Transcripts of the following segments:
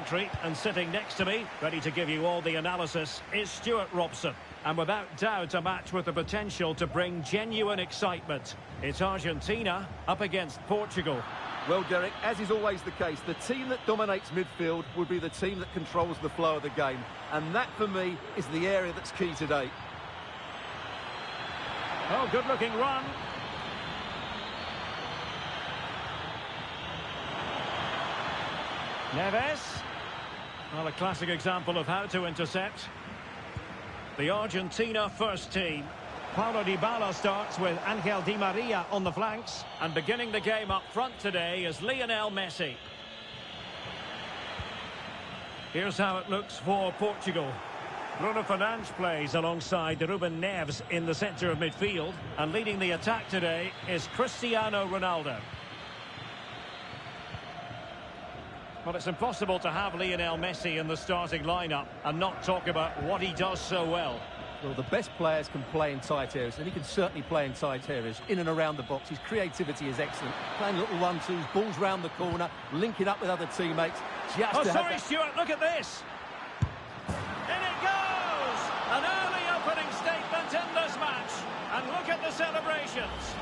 commentary, and sitting next to me, ready to give you all the analysis, is Stuart Robson. And without doubt, a match with the potential to bring genuine excitement. It's Argentina up against Portugal. Well, Derek, as is always the case, the team that dominates midfield will be the team that controls the flow of the game. And that, for me, is the area that's key today. Oh, good-looking run. Neves. Well, a classic example of how to intercept. The Argentina first team. Paulo Dybala starts with Angel Di Maria on the flanks. And beginning the game up front today is Lionel Messi. Here's how it looks for Portugal. Bruno Fernandes plays alongside Ruben Neves in the centre of midfield. And leading the attack today is Cristiano Ronaldo. Well, it's impossible to have Lionel Messi in the starting lineup and not talk about what he does so well. Well, the best players can play in tight areas, and he can certainly play in tight areas, in and around the box. His creativity is excellent. Playing little one-twos, balls round the corner, linking up with other teammates. Stuart, look at this. In it goes! An early opening statement in this match. And look at the celebrations.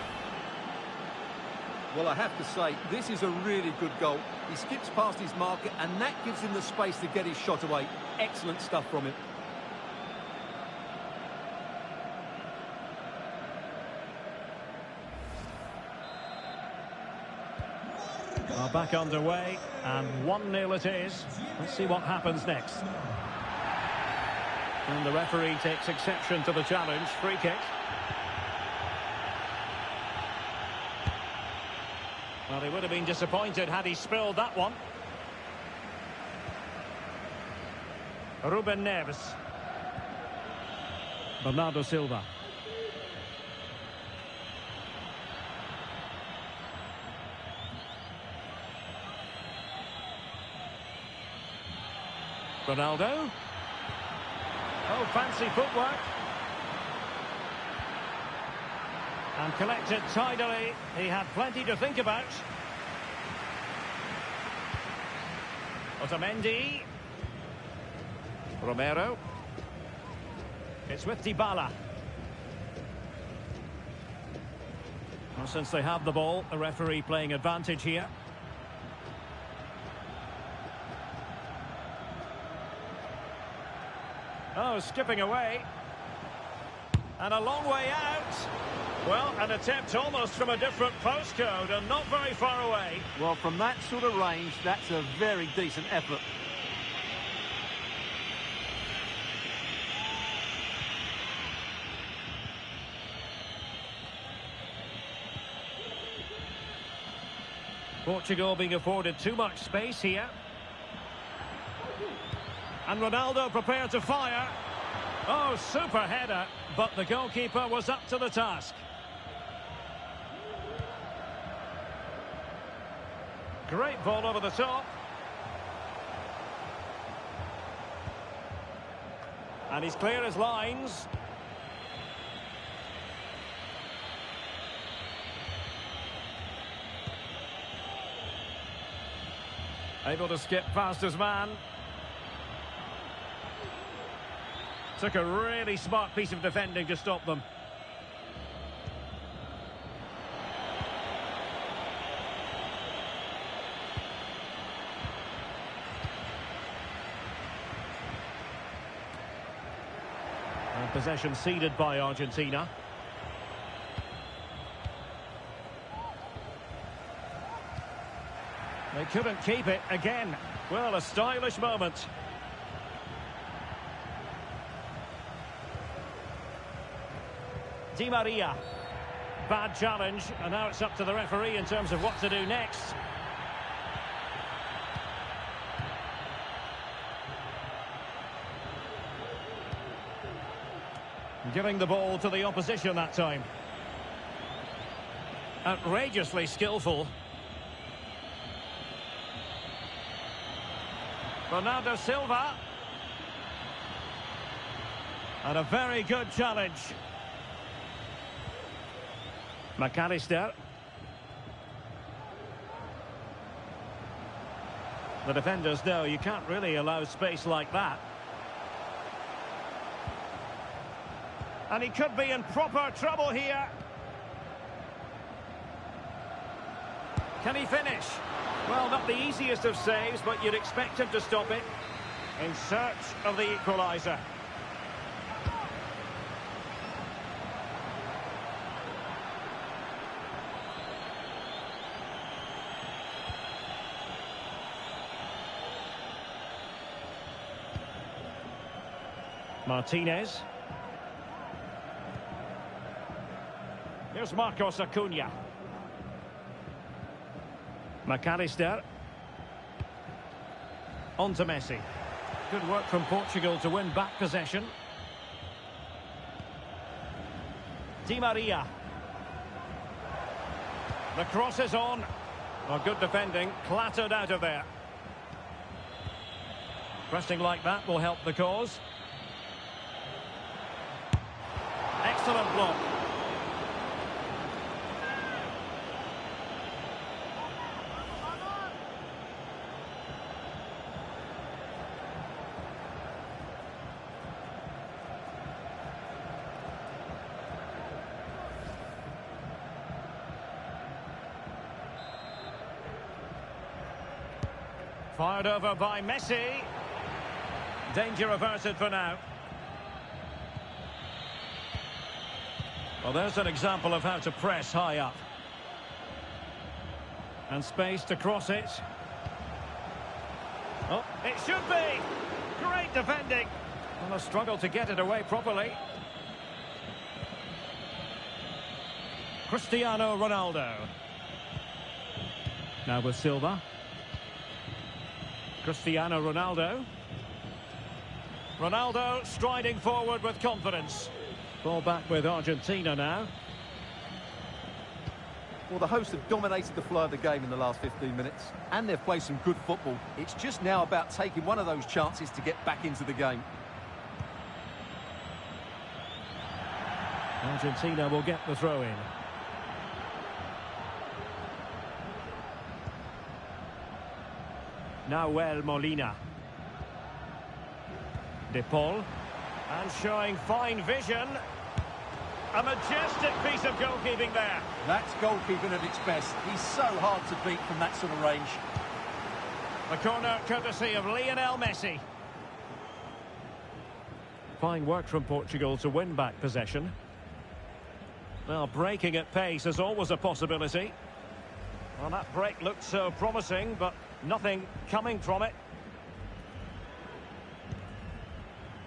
Well, I have to say, this is a really good goal. He skips past his marker, and that gives him the space to get his shot away. Excellent stuff from him. Well, back underway, and 1-0 it is. Let's see what happens next. And the referee takes exception to the challenge. Free kick. Well, he would have been disappointed had he spilled that one. Ruben Neves. Bernardo Silva. Ronaldo. Oh, fancy footwork. And collected tidily. He had plenty to think about. Otamendi. Romero. It's with Dybala. Well, since they have the ball, the referee playing advantage here. Oh, skipping away. And a long way out. Well, an attempt almost from a different postcode and not very far away. Well, from that sort of range, that's a very decent effort. Portugal being afforded too much space here. And Ronaldo prepared to fire. Oh, super header, but the goalkeeper was up to the task. Great ball over the top. And he's clear as lines. Able to skip past his man. Took a really smart piece of defending to stop them. And possession ceded by Argentina. They couldn't keep it again. Well, a stylish moment. Di Maria. Bad challenge, and now it's up to the referee in terms of what to do next. Giving the ball to the opposition that time. Outrageously skillful. Bernardo Silva. And a very good challenge. McAllister. The defenders know you can't really allow space like that. And he could be in proper trouble here. Can he finish? Well, not the easiest of saves, but you'd expect him to stop it. In search of the equaliser. Martinez. Here's Marcos Acuna. McAllister. On to Messi. Good work from Portugal to win back possession. Di Maria. The cross is on. Oh, good defending. Clattered out of there. Pressing like that will help the cause. Excellent block. Fired over by Messi. Danger averted for now. Well, there's an example of how to press high up. And space to cross it. Oh, it should be! Great defending! Well, a struggle to get it away properly. Cristiano Ronaldo. Now with Silva. Cristiano Ronaldo. Ronaldo striding forward with confidence. Ball back with Argentina now. Well, the hosts have dominated the flow of the game in the last 15 minutes, and they've played some good football. It's just now about taking one of those chances to get back into the game. Argentina will get the throw in. Nahuel Molina. De Paul. And showing fine vision. A majestic piece of goalkeeping there. That's goalkeeping at its best. He's so hard to beat from that sort of range. The corner courtesy of Lionel Messi. Fine work from Portugal to win back possession. Well, breaking at pace is always a possibility. Well, that break looked so promising, but nothing coming from it.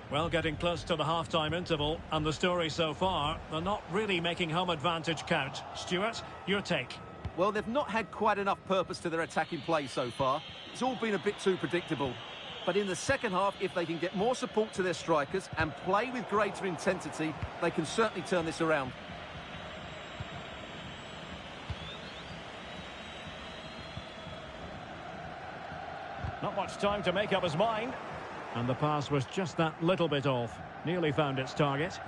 Well, getting close to the half-time interval, and the story so far, they're not really making home advantage count. Stuart, your take? Well, they've not had quite enough purpose to their attacking play so far. It's all been a bit too predictable. But in the second half, if they can get more support to their strikers and play with greater intensity, they can certainly turn this around. Not much time to make up his mind. And the pass was just that little bit off. Nearly found its target.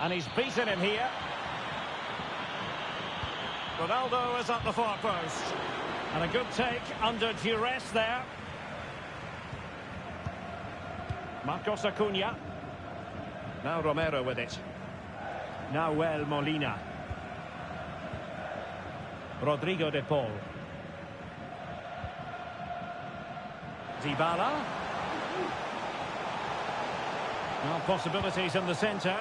And he's beaten him here. Ronaldo is at the far post. And a good take under duress there. Marcos Acuna. Now Romero with it. Nahuel Molina. Rodrigo de Paul. Dybala. Now possibilities in the centre.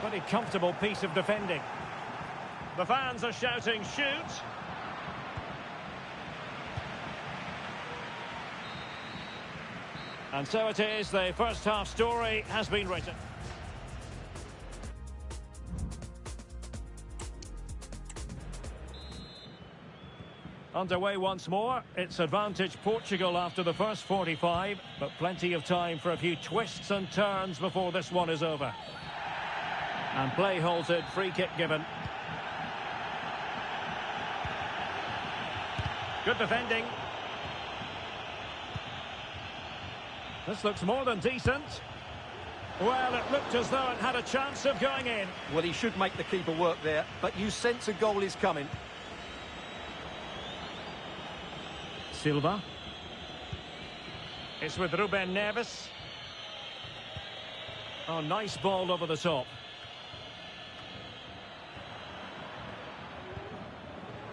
Pretty comfortable piece of defending. The fans are shouting, shoot! And so it is, the first half story has been written. Underway once more. It's advantage Portugal after the first 45, but plenty of time for a few twists and turns before this one is over. And play halted, free kick given. Good defending. This looks more than decent. Well, it looked as though it had a chance of going in. Well, he should make the keeper work there, but you sense a goal is coming. Silva. It's with Ruben Neves. Oh, nice ball over the top.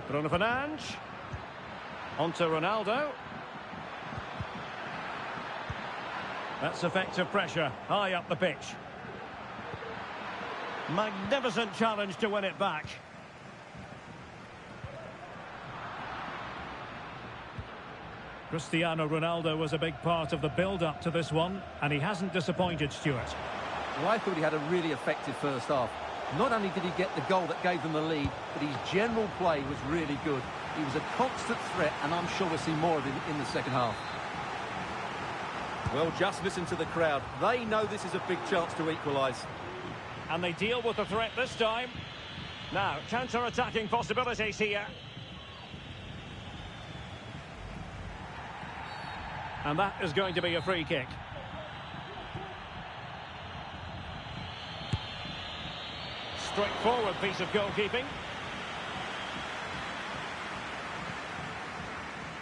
Bruno Fernandes. On to Ronaldo. That's effective pressure, high up the pitch. Magnificent challenge to win it back. Cristiano Ronaldo was a big part of the build-up to this one, and he hasn't disappointed, Stuart. Well, I thought he had a really effective first half. Not only did he get the goal that gave them the lead, but his general play was really good. He was a constant threat, and I'm sure we'll see more of him in the second half. Well, just listen to the crowd. They know this is a big chance to equalise. And they deal with the threat this time. Now, counter-attacking possibilities here. And that is going to be a free kick. Straightforward piece of goalkeeping.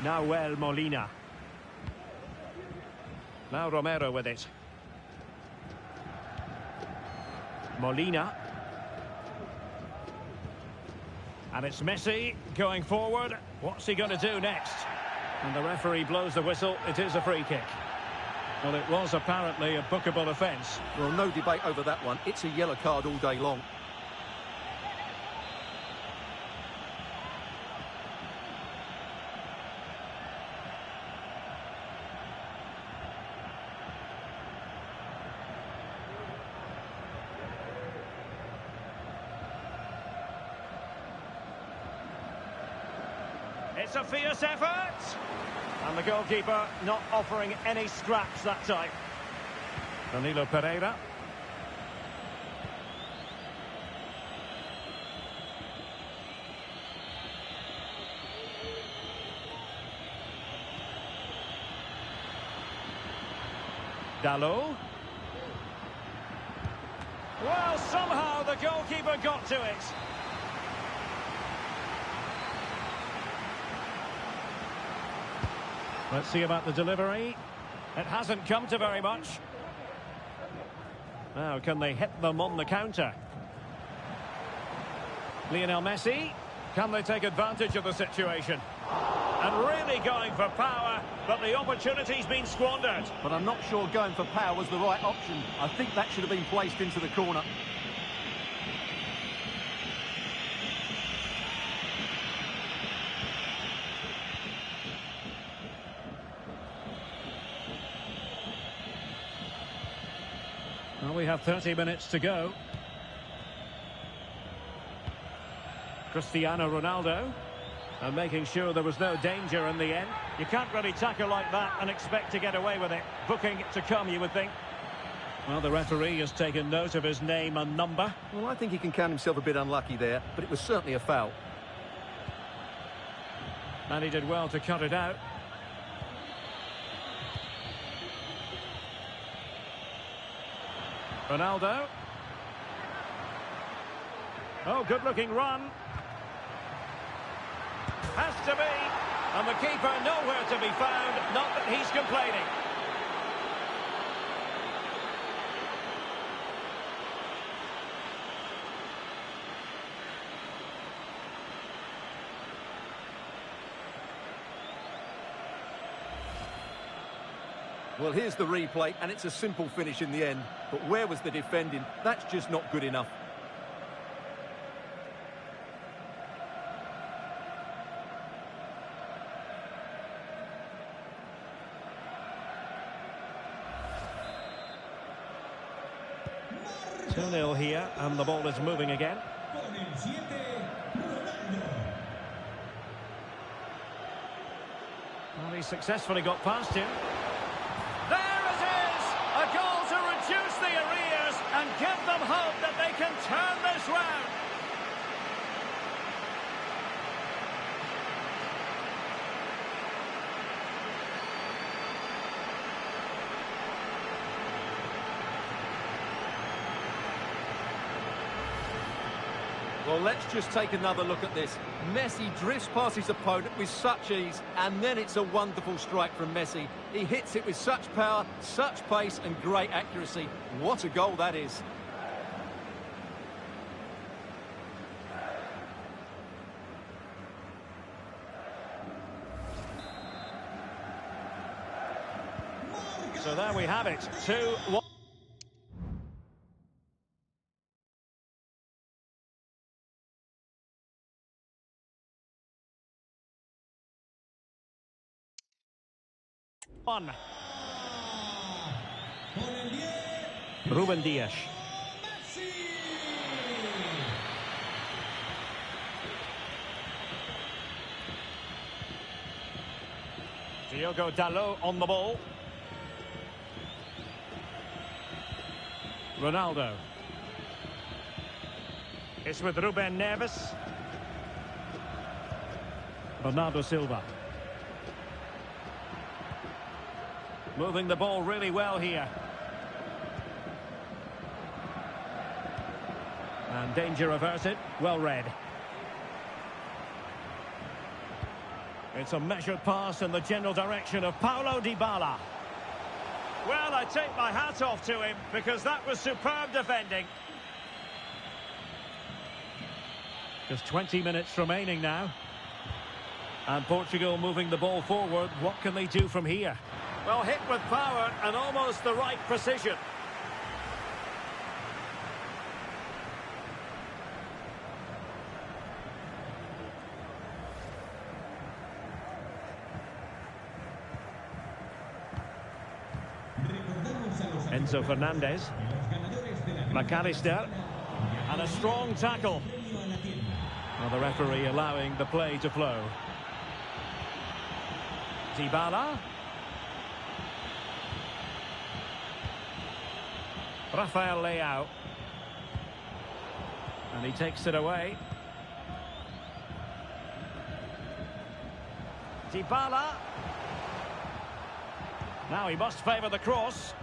Nahuel Molina. Now Romero with it. Molina. And it's Messi going forward. What's he going to do next? And the referee blows the whistle. It is a free kick. Well, it was apparently a bookable offence. Well, no debate over that one. It's a yellow card all day long. It's a fierce effort. And the goalkeeper not offering any scraps that time. Danilo Pereira. Dalot. Well, somehow the goalkeeper got to it. Let's see about the delivery. It hasn't come to very much. Now, can they hit them on the counter? Lionel Messi. Can they take advantage of the situation? And really going for power, but the opportunity's been squandered. But I'm not sure going for power was the right option. I think that should have been placed into the corner. Well, we have 30 minutes to go. Cristiano Ronaldo. And making sure there was no danger in the end. You can't really tackle like that and expect to get away with it. Booking to come, you would think. Well, the referee has taken note of his name and number. Well, I think he can count himself a bit unlucky there, but it was certainly a foul. And he did well to cut it out. Ronaldo. Oh, good-looking run. Has to be. And the keeper nowhere to be found. Not that he's complaining. Well, here's the replay, and it's a simple finish in the end. But where was the defending? That's just not good enough. Two 2-0 here, and the ball is moving again. Well, he successfully got past him. There it is! A goal to reduce the arrears and give them hope that they can turn this round. Well, let's just take another look at this. Messi drifts past his opponent with such ease, and then it's a wonderful strike from Messi. He hits it with such power, such pace, and great accuracy. What a goal that is. So there we have it, 2-1. Ruben Dias. Diogo Dalot on the ball. Ronaldo. It's with Ruben Neves. Bernardo Silva. Moving the ball really well here. And danger averted. Well read. It's a measured pass in the general direction of Paulo Dybala. Well, I take my hat off to him because that was superb defending. Just 20 minutes remaining now. And Portugal moving the ball forward. What can they do from here? Well, hit with power and almost the right precision. Enzo Fernandez. McAllister. And a strong tackle. Well, the referee allowing the play to flow. Dybala. Rafael Leao. And he takes it away. Dybala. Now he must favour the cross.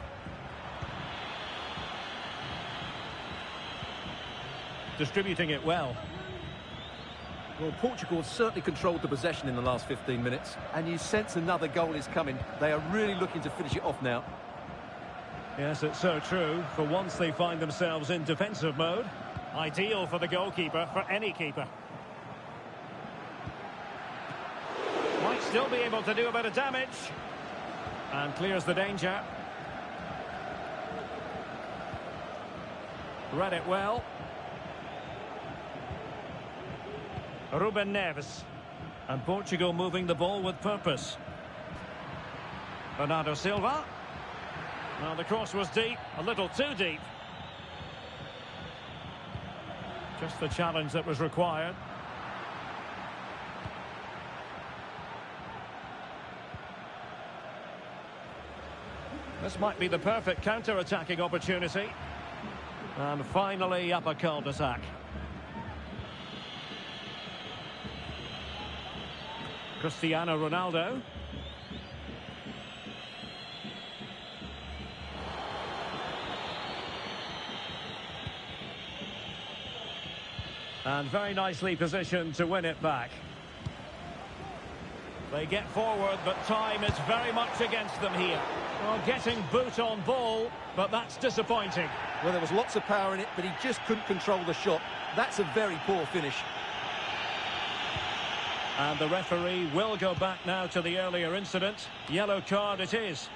Distributing it well. Well, Portugal have certainly controlled the possession in the last 15 minutes, and you sense another goal is coming. They are really looking to finish it off now. Yes, it's so true. For once they find themselves in defensive mode. Ideal for the goalkeeper, for any keeper. Might still be able to do a bit of damage. And clears the danger. Read it well. Ruben Neves. And Portugal moving the ball with purpose. Bernardo Silva. Well, the cross was deep, a little too deep. Just the challenge that was required. This might be the perfect counter-attacking opportunity. And finally up a cul-de-sac. Cristiano Ronaldo. And very nicely positioned to win it back. They get forward, but time is very much against them here. Well, getting boot on ball, but that's disappointing. Well, there was lots of power in it, but he just couldn't control the shot. That's a very poor finish. And the referee will go back now to the earlier incident. Yellow card it is.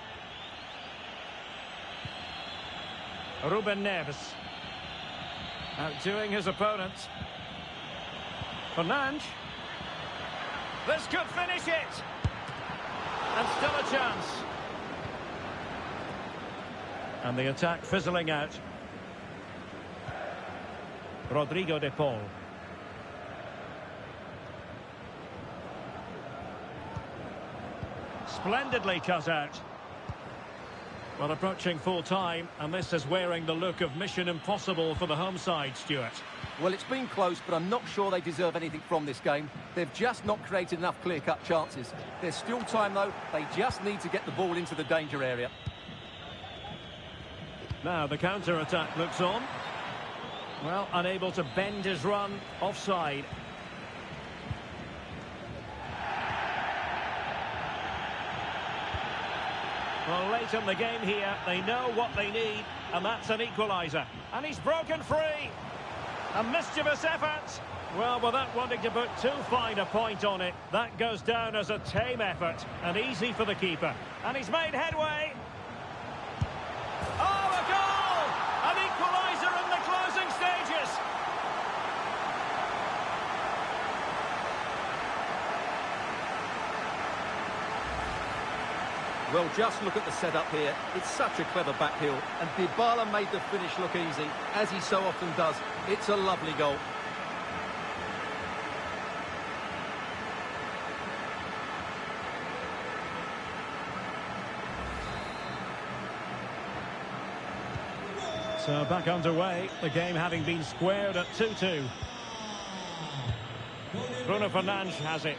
Ruben Neves. Outdoing his opponent. Fernandes. This could finish it. And still a chance. And the attack fizzling out. Rodrigo de Paul. Splendidly cut out. Well, approaching full time, and this is wearing the look of mission impossible for the home side, Stuart. Well, it's been close, but I'm not sure they deserve anything from this game. They've just not created enough clear-cut chances. There's still time, though. They just need to get the ball into the danger area. Now the counter-attack looks on. Well, unable to bend his run, offside. Well, late in the game here, they know what they need, and that's an equaliser. And he's broken free. A mischievous effort. Well, without wanting to put too fine a point on it, that goes down as a tame effort, and easy for the keeper. And he's made headway. Oh, a goal! An equaliser in the closing stages. Well, just look at the setup here. It's such a clever backhill, and Dybala made the finish look easy, as he so often does. It's a lovely goal. So back underway, the game having been squared at 2-2. Bruno Fernandes has it.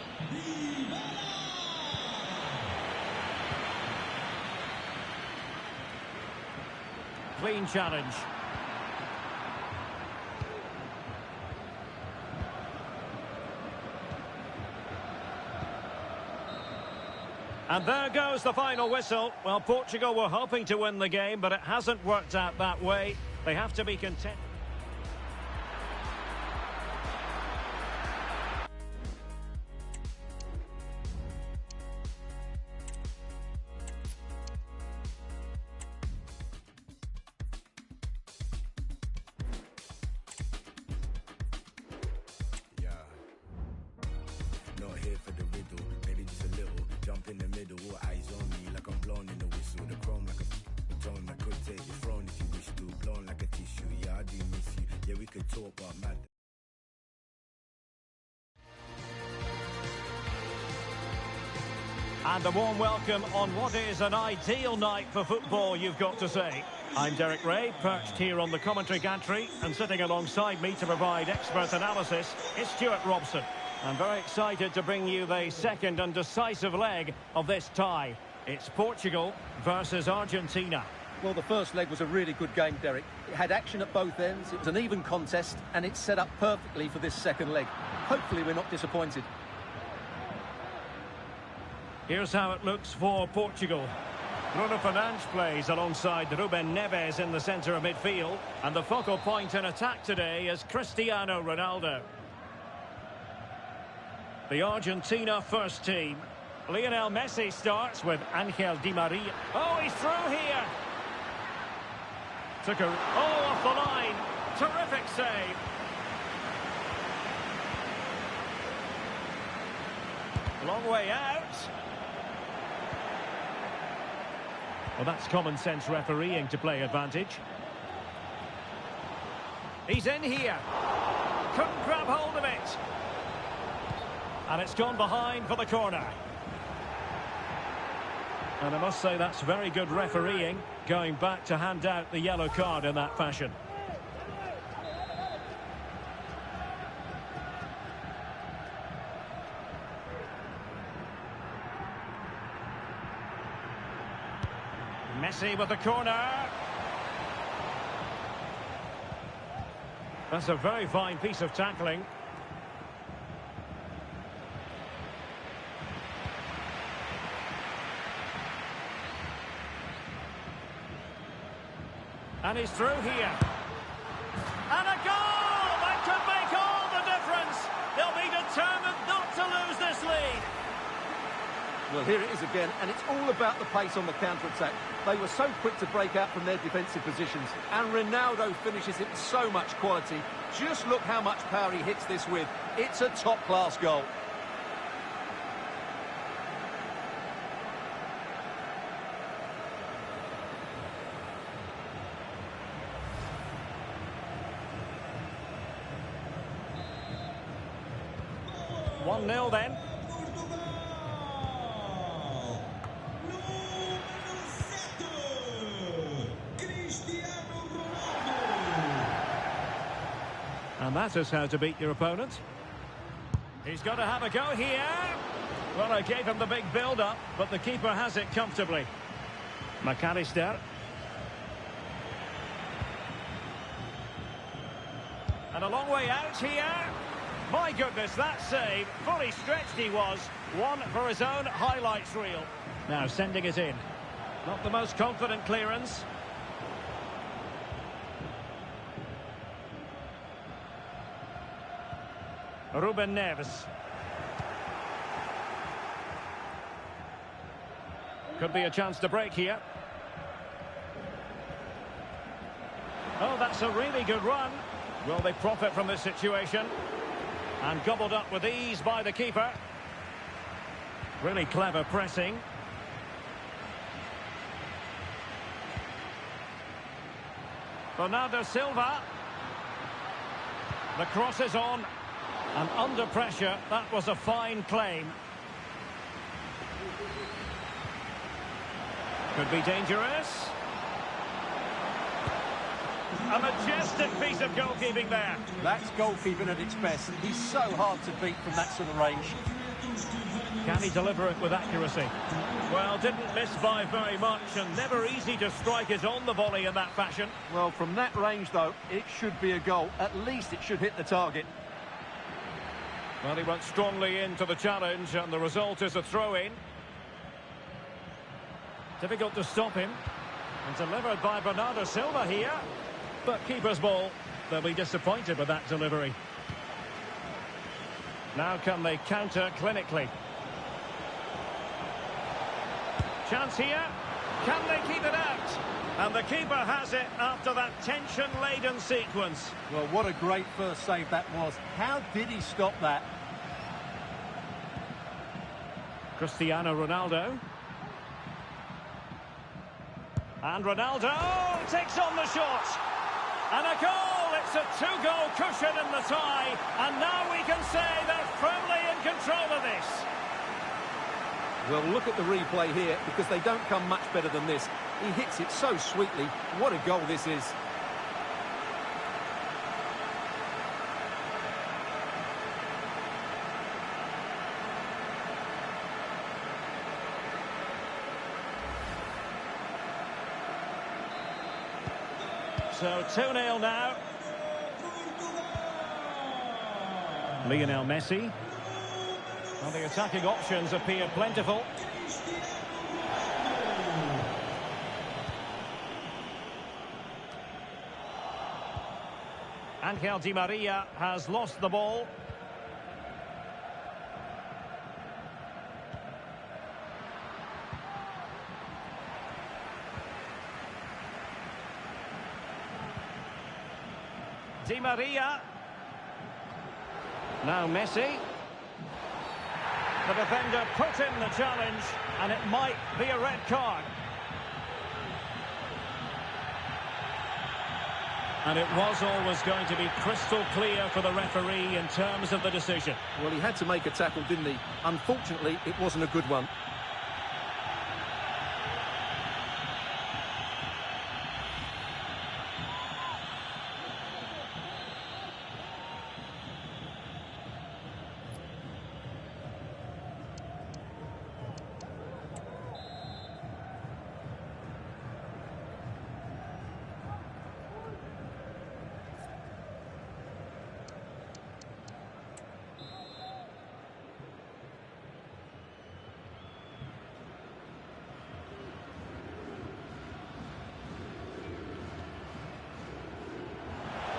Clean challenge. And there goes the final whistle. Well, Portugal were hoping to win the game, but it hasn't worked out that way. They have to be content. Not here for the riddle, maybe just a little. Jump in the middle, all eyes on me like I'm blowing in the whistle. The chrome like a tone, I could take your throne if you wish to. Blown like a tissue, yeah, I do miss you. Yeah, we could talk, but mad. And a warm welcome on what is an ideal night for football, you've got to say. I'm Derek Ray, perched here on the commentary gantry, and sitting alongside me to provide expert analysis is Stuart Robson. I'm very excited to bring you the second and decisive leg of this tie. It's Portugal versus Argentina. Well, the first leg was a really good game, Derek. It had action at both ends, it was an even contest, and it's set up perfectly for this second leg. Hopefully we're not disappointed. Here's how it looks for Portugal. Bruno Fernandes plays alongside Ruben Neves in the centre of midfield, and the focal point in attack today is Cristiano Ronaldo. The Argentina first team. Lionel Messi starts with Angel Di Maria. Oh, he's through here. Took a... Oh, off the line. Terrific save. Long way out. Well, that's common sense refereeing to play advantage. He's in here. Couldn't grab hold of it. And it's gone behind for the corner. And I must say that's very good refereeing, going back to hand out the yellow card in that fashion. Messi with the corner. That's a very fine piece of tackling. And he's through here. And a goal! That could make all the difference. They'll be determined not to lose this lead. Well, here it is again, and it's all about the pace on the counter-attack. They were so quick to break out from their defensive positions, and Ronaldo finishes it with so much quality. Just look how much power he hits this with. It's a top-class goal. One 1-0 then. And that is how to beat your opponent. He's got to have a go here. Well, I gave him the big build-up, but the keeper has it comfortably. McAllister. And a long way out here. My goodness, that save. Fully stretched he was. One for his own highlights reel. Now sending it in. Not the most confident clearance. Ruben Neves. Could be a chance to break here. Oh, that's a really good run. Will they profit from this situation? And gobbled up with ease by the keeper. Really clever pressing. Bernardo Silva. The cross is on. And under pressure, that was a fine claim. Could be dangerous. A majestic piece of goalkeeping there. That's goalkeeping at its best. He's so hard to beat from that sort of range. Can he deliver it with accuracy? Well, didn't miss by very much, and never easy to strike it on the volley in that fashion. Well, from that range, though, it should be a goal. At least it should hit the target. Well, he went strongly into the challenge, and the result is a throw-in. Difficult to stop him. And delivered by Bernardo Silva here. But keeper's ball. They'll be disappointed with that delivery. Now can they counter clinically? Chance here. Can they keep it out? And the keeper has it after that tension-laden sequence. Well, what a great first save that was. How did he stop that? Cristiano Ronaldo. And Ronaldo takes on the shot. And a goal. It's a two-goal cushion in the tie. And now we can say they're firmly in control of this. Well, look at the replay here, because they don't come much better than this. He hits it so sweetly. What a goal this is. So 2-0 now. Lionel Messi. Well, the attacking options appear plentiful. Angel Di Maria has lost the ball. Di Maria. Now Messi. The defender put in the challenge, and it might be a red card. And it was always going to be crystal clear for the referee in terms of the decision. Well, he had to make a tackle, didn't he? Unfortunately, it wasn't a good one.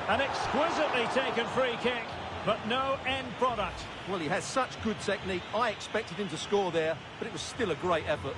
An exquisitely taken free kick, but no end product. Well, he has such good technique. I expected him to score there, but it was still a great effort.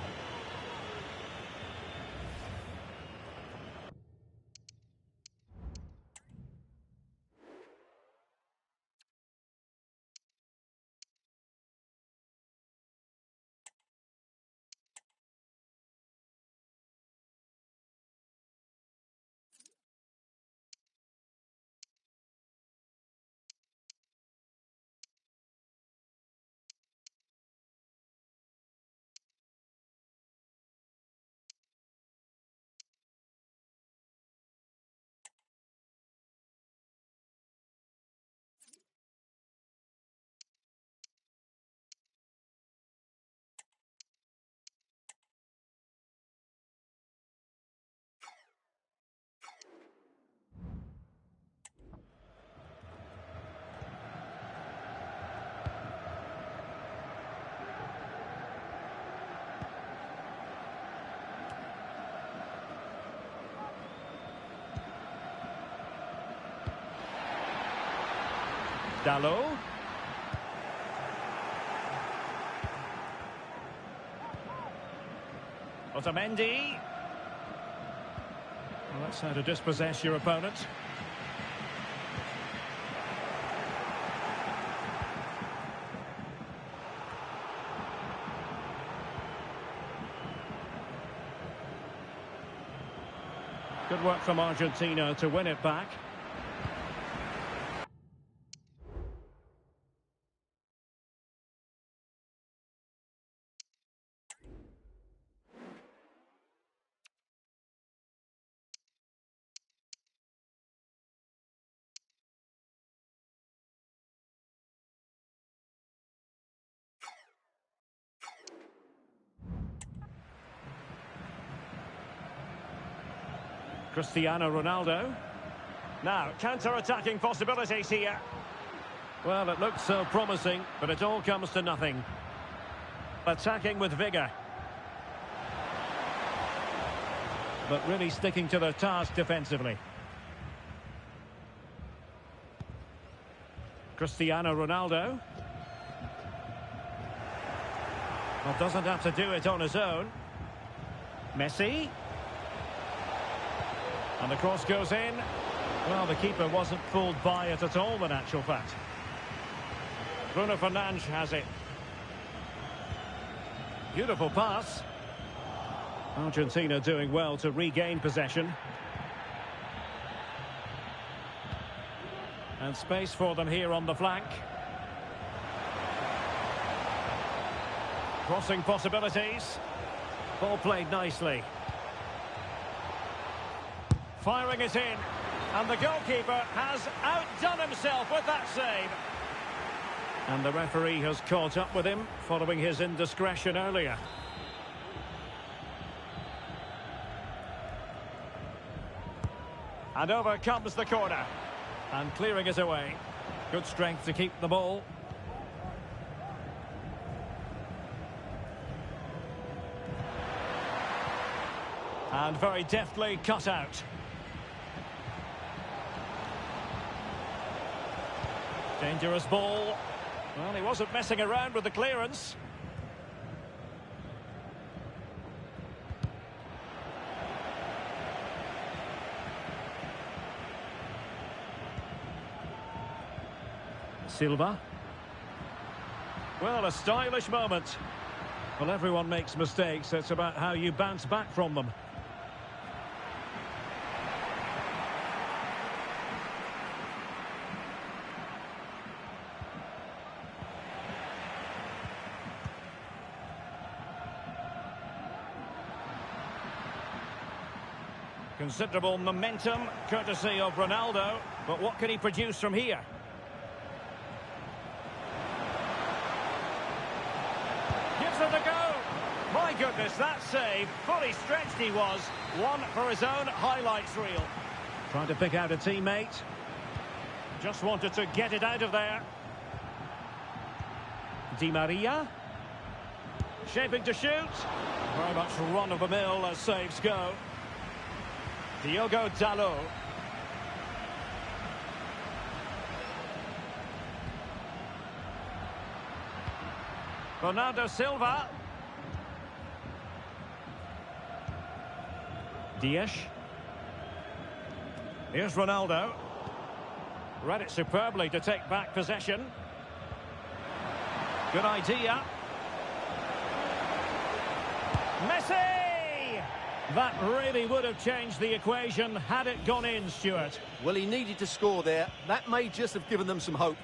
Dalot. Otamendi. Well, that's how to dispossess your opponent. Good work from Argentina to win it back. Cristiano Ronaldo. Now, counter-attacking possibilities here. Well, it looked so promising, but it all comes to nothing. Attacking with vigour. But really sticking to their task defensively. Cristiano Ronaldo. Well, doesn't have to do it on his own. Messi. And the cross goes in. Well, the keeper wasn't fooled by it at all, in actual fact. Bruno Fernandes has it. Beautiful pass. Argentina doing well to regain possession. And space for them here on the flank. Crossing possibilities. Ball played nicely. Firing it in. And the goalkeeper has outdone himself with that save. And the referee has caught up with him following his indiscretion earlier. And over comes the corner. And clearing it away. Good strength to keep the ball. And very deftly cut out. Dangerous ball. Well, he wasn't messing around with the clearance. Silva. Well, a stylish moment. Well, everyone makes mistakes. It's about how you bounce back from them. Considerable momentum, courtesy of Ronaldo. But what can he produce from here? Gives it a go. My goodness, that save. Fully stretched he was. One for his own highlights reel. Trying to pick out a teammate. Just wanted to get it out of there. Di Maria. Shaping to shoot. Very much run-of-the-mill as saves go. Diogo Dalot. Bernardo Silva. Dias. Here's Ronaldo. Read it superbly to take back possession. Good idea. Messi! That really would have changed the equation had it gone in, Stuart. Well, he needed to score there. That may just have given them some hope.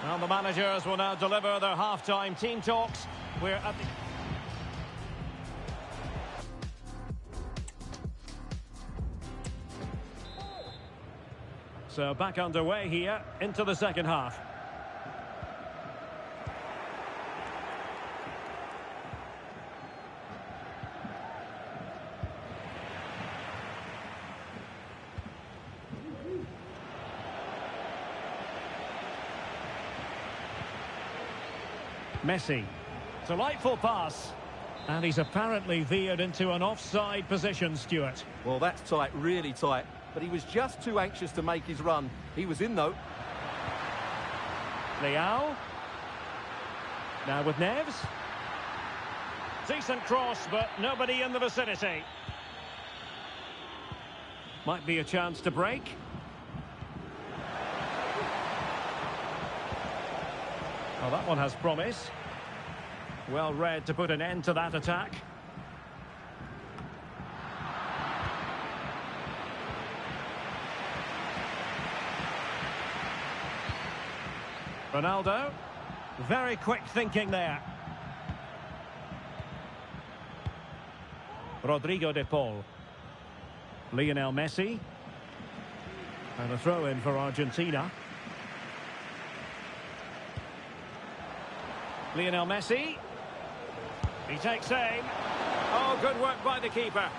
Well, the managers will now deliver their half-time team talks. We're at the... So back underway here into the second half. Messi. Delightful pass. And he's apparently veered into an offside position, Stuart. Well, that's tight, really tight. but he was just too anxious to make his run. He was in, though. Leao. Now with Neves. Decent cross, but nobody in the vicinity. Might be a chance to break. Well, that one has promise. Well read to put an end to that attack. Ronaldo. Very quick thinking there. Rodrigo de Paul. Lionel Messi. And a throw-in for Argentina. Lionel Messi. He takes aim. Oh, good work by the keeper.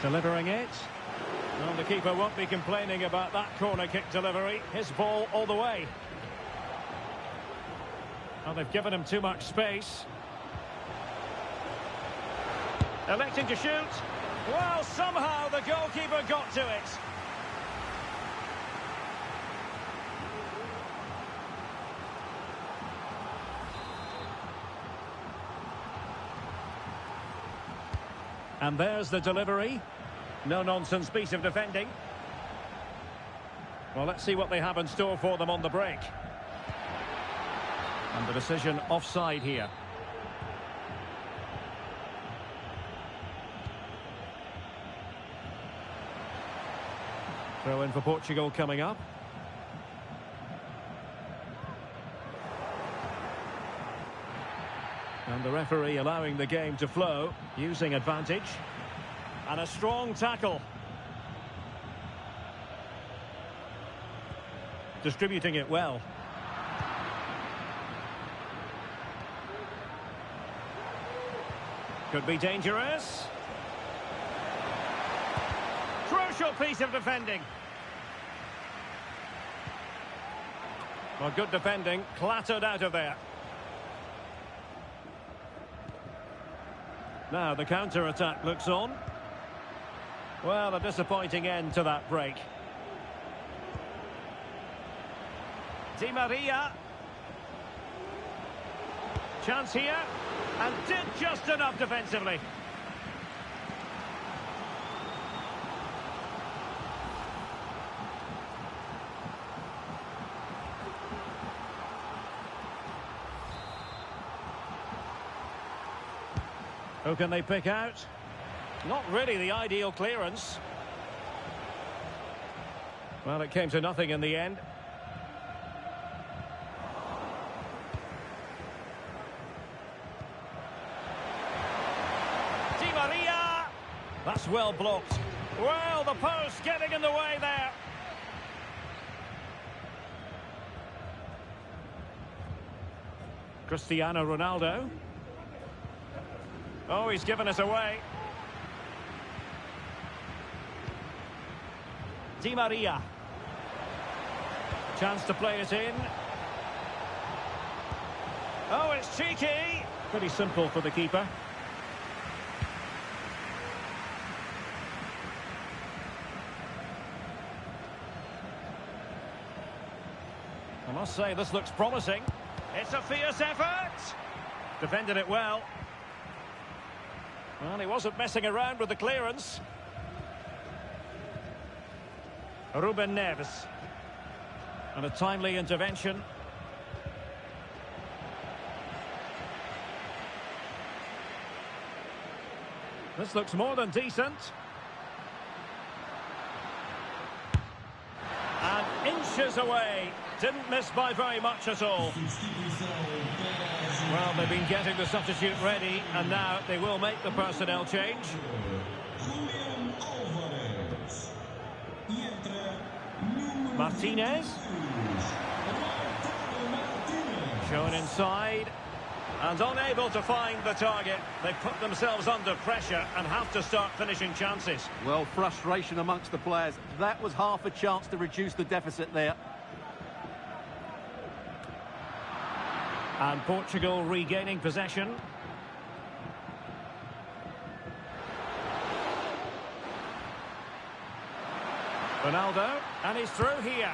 Delivering it. Well, the keeper won't be complaining about that corner kick delivery. His ball all the way. Well, they've given him too much space. Electing to shoot. Well, somehow the goalkeeper got to it. And there's the delivery. No-nonsense piece of defending. Well, let's see what they have in store for them on the break. And the decision offside here. Throw in for Portugal coming up. And the referee allowing the game to flow, using advantage. And a strong tackle. Distributing it well. Could be dangerous. Crucial piece of defending. Well, good defending, clattered out of there. Now the counter-attack looks on. Well, a disappointing end to that break. Di Maria. Chance here. And did just enough defensively. Who can they pick out? Not really the ideal clearance. Well, it came to nothing in the end. Di Maria! That's well blocked. Well, the post getting in the way there. Cristiano Ronaldo. Oh, he's given us away. Di Maria. Chance to play it in. Oh, it's cheeky. Pretty simple for the keeper. I must say, this looks promising. It's a fierce effort. Defended it well. Well, he wasn't messing around with the clearance. Ruben Neves. And a timely intervention. This looks more than decent. And inches away. Didn't miss by very much at all. Well, they've been getting the substitute ready, and now they will make the personnel change. Martinez. Shown inside. And unable to find the target. They've put themselves under pressure and have to start finishing chances. Well, frustration amongst the players. That was half a chance to reduce the deficit there. And Portugal regaining possession. Ronaldo, and he's through here.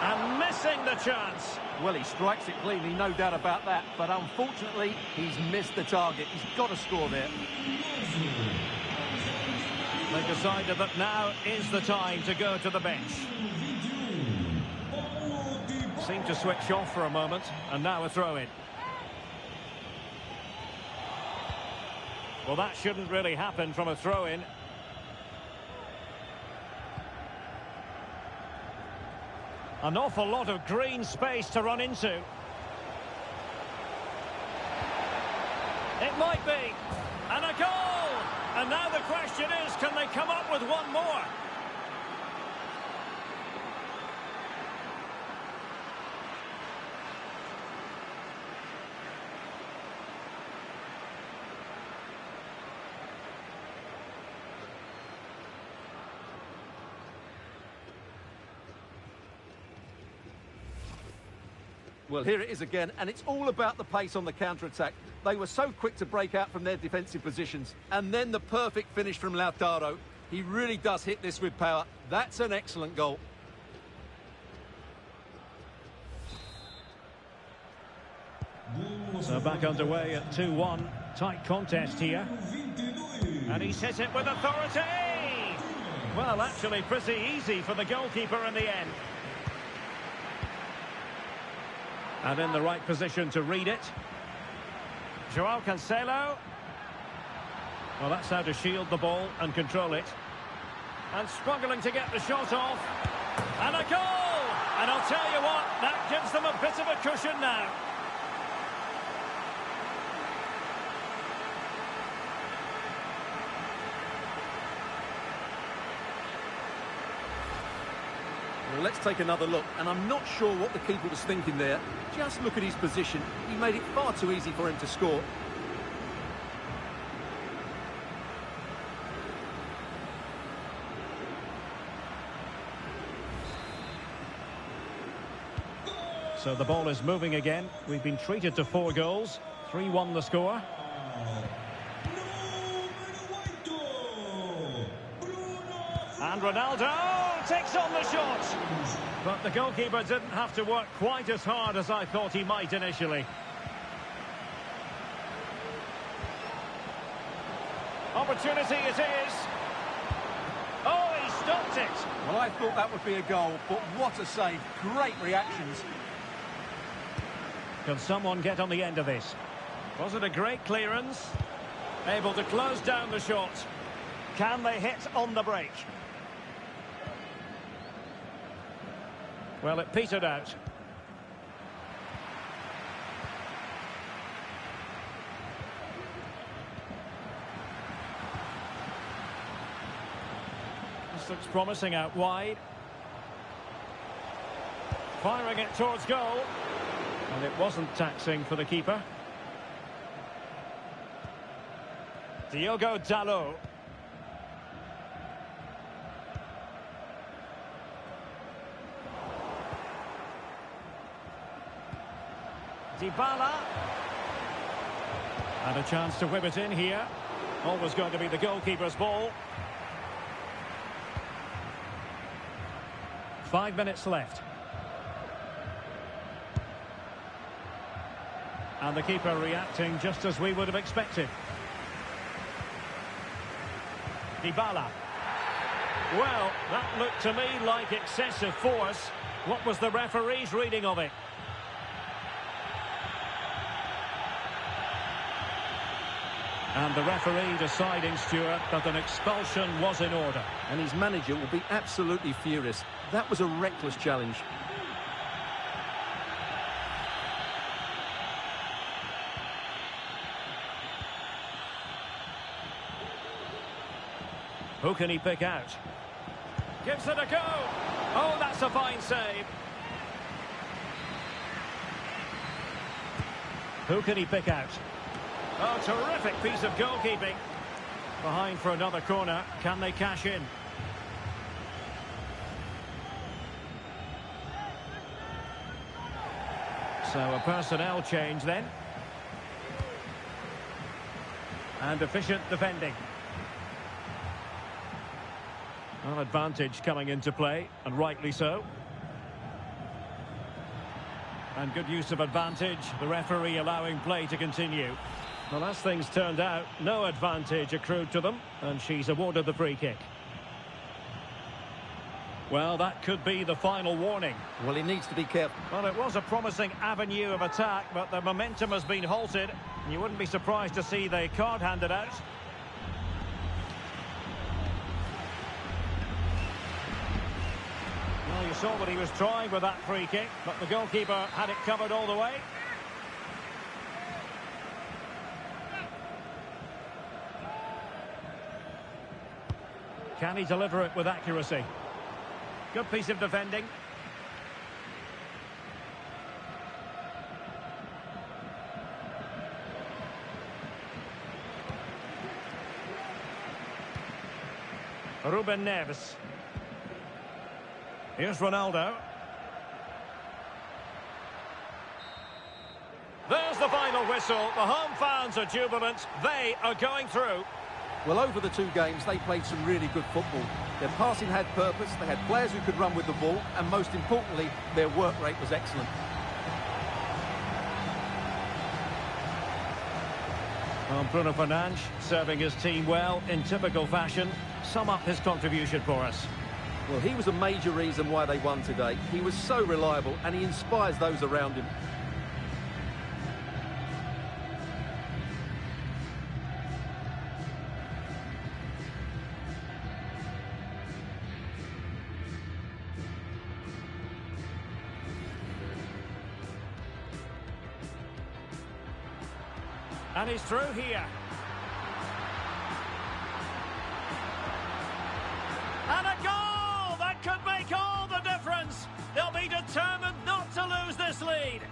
And missing the chance. Well, he strikes it cleanly, no doubt about that. But unfortunately, he's missed the target. He's got to score there. They decided that now is the time to go to the bench. Seemed to switch off for a moment, and now a throw-in. Well, that shouldn't really happen from a throw-in. An awful lot of green space to run into. It might be. And a goal! And now the question is, can they come up with one more? Well, here it is again, and it's all about the pace on the counter-attack. They were so quick to break out from their defensive positions. And then the perfect finish from Lautaro. He really does hit this with power. That's an excellent goal. So back underway at 2-1. Tight contest here. And he's hit it with authority! Well, actually pretty easy for the goalkeeper in the end. And in the right position to read it. Joao Cancelo. Well, that's how to shield the ball and control it. And struggling to get the shot off. And a goal! And I'll tell you what, that gives them a bit of a cushion now. Well, let's take another look, and I'm not sure what the keeper was thinking there. Just look at his position. He made it far too easy for him to score. So the ball is moving again. We've been treated to 4 goals. 3-1 the score. And Ronaldo takes on the shot. But the goalkeeper didn't have to work quite as hard as I thought he might initially. Opportunity it is. Oh, he stopped it. Well, I thought that would be a goal, but what a save. Great reactions. Can someone get on the end of this? Was it a great clearance? Able to close down the shot. Can they hit on the break? Well, it petered out. This looks promising out wide. Firing it towards goal. And it wasn't taxing for the keeper. Diogo Dalot. Dybala. And a chance to whip it in here. Always going to be the goalkeeper's ball. 5 minutes left. And the keeper reacting just as we would have expected. Dybala. Well, that looked to me like excessive force. What was the referee's reading of it? And the referee deciding, Stuart, that an expulsion was in order. And his manager will be absolutely furious. That was a reckless challenge. Who can he pick out? Gives it a go. Oh, that's a fine save. Who can he pick out? Oh, terrific piece of goalkeeping. Behind for another corner. Can they cash in? So a personnel change then. And efficient defending. An advantage coming into play, and rightly so. And good use of advantage, the referee allowing play to continue. Well, as things turned out, no advantage accrued to them, and she's awarded the free kick. Well, that could be the final warning. Well, he needs to be careful. Well, it was a promising avenue of attack, but the momentum has been halted. You wouldn't be surprised to see the card handed out. Well, you saw what he was trying with that free kick, but the goalkeeper had it covered all the way. Can he deliver it with accuracy? Good piece of defending. Ruben Neves. Here's Ronaldo. There's the final whistle. The home fans are jubilant. They are going through. Well, over the two games, they played some really good football. Their passing had purpose, they had players who could run with the ball, and most importantly, their work rate was excellent. Well, Bruno Fernandes serving his team well in typical fashion. Sum up his contribution for us. Well, he was a major reason why they won today. He was so reliable, and he inspires those around him. And he's through here. And a goal! That could make all the difference. They'll be determined not to lose this lead.